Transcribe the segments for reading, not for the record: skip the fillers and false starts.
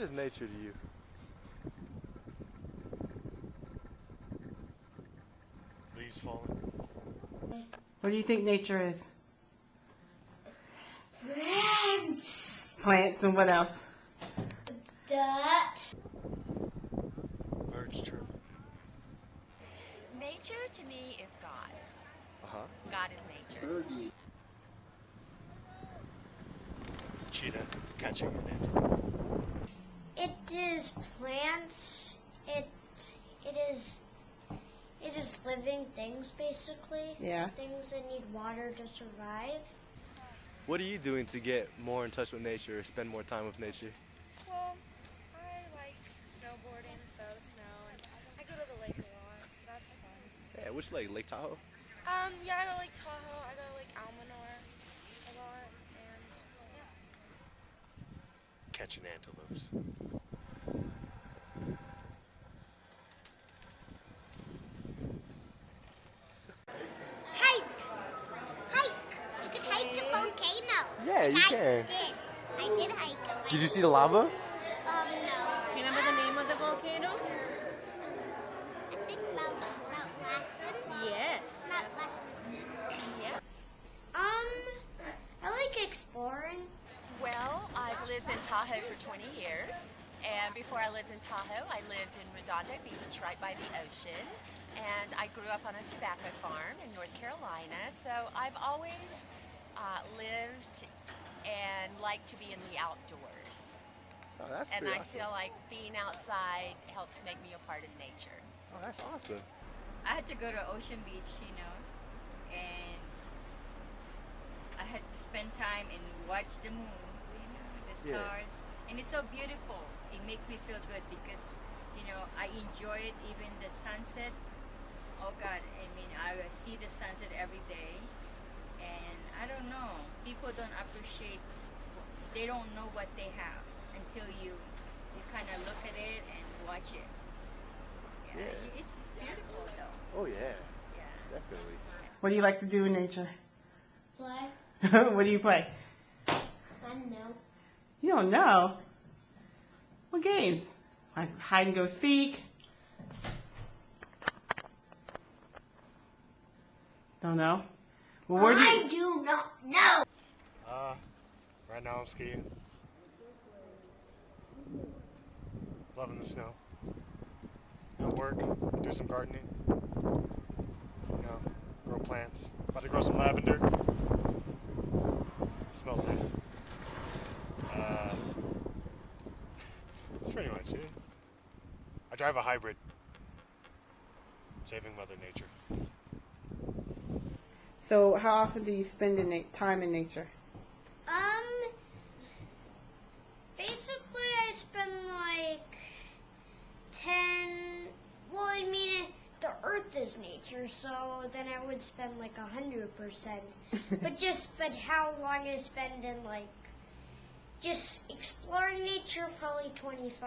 is nature to you? Leaves falling. What do you think nature is? Plants. Plants and what else? Duck. Birds chirping. Nature to me is God. Uh-huh. God is nature. Cheetah catching an antelope. It is plants. It is living things basically. Yeah. Things that need water to survive. What are you doing to get more in touch with nature or spend more time with nature? Well, I like snowboarding, so the snow, and I go to the lake a lot, so that's fun. Yeah, which lake? Lake Tahoe? Yeah, I go to Lake Tahoe, I go to Lake Almanor a lot, and yeah. Catching antelopes. Hike. You can hike a volcano. Yeah, you can. I did hike a Did you see the lava? No. Do you remember the name of the volcano? I think Mount Lassen. Yes. Mount Lassen. Yeah. I like exploring. Well, I've lived in Tahoe for 20 years, and before I lived in Tahoe, I lived in Redondo Beach, right by the ocean, and I grew up on a tobacco farm in North Carolina, so I've always lived and liked to be in the outdoors. Oh, that's And pretty I awesome. feel like being outside helps make me a part of nature. Oh, that's awesome. I had to go to Ocean Beach, and I had to spend time and watch the moon, the Yeah. stars, and it's so beautiful. It makes me feel good because, I enjoy it, even the sunset. Oh God, I see the sunset every day, and I don't know, people don't appreciate, they don't know what they have until you kind of look at it and watch it. Yeah. It's beautiful though. Oh, yeah. Yeah. Definitely. What do you like to do in nature? Play. What do you play? I don't know. You don't know. What games? Like hide and go seek? Don't know. Well, where do I you? do not know. Right now I'm skiing. Loving the snow. At work, do some gardening. Grow plants. About to grow some lavender. It smells nice. That's pretty much it. I drive a hybrid. Saving Mother Nature. So, how often do you spend time in nature? Basically I spend like 10, the earth is nature, so then I would spend like 100%. But how long I spend in just exploring nature, probably 25%.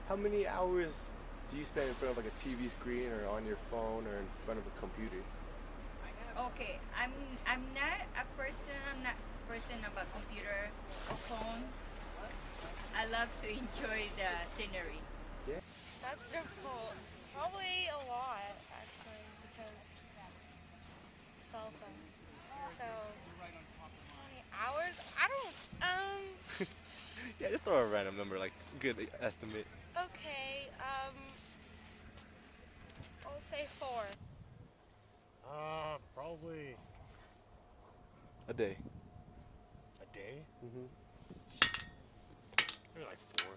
How many hours do you spend in front of like a TV screen or on your phone or in front of a computer? Okay, I'm not a person about computer or phone. I love to enjoy the scenery. Yeah. That's difficult. Probably a lot, actually, because cell phone. So, how many hours? I don't, Yeah, just throw a random number, like good estimate. okay, I'll say 4. Probably A day. a day? Mm-hmm. Maybe like 4.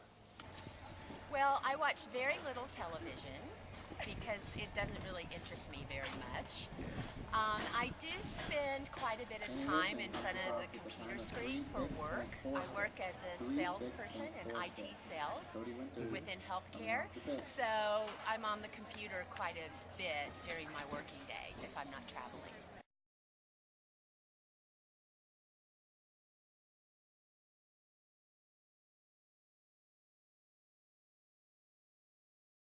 Well, I watch very little television because it doesn't really interest me very much. I do spend quite a bit of time in front of the computer screen for work. I work as a salesperson in IT sales within healthcare, so I'm on the computer quite a bit during my working day if I'm not traveling.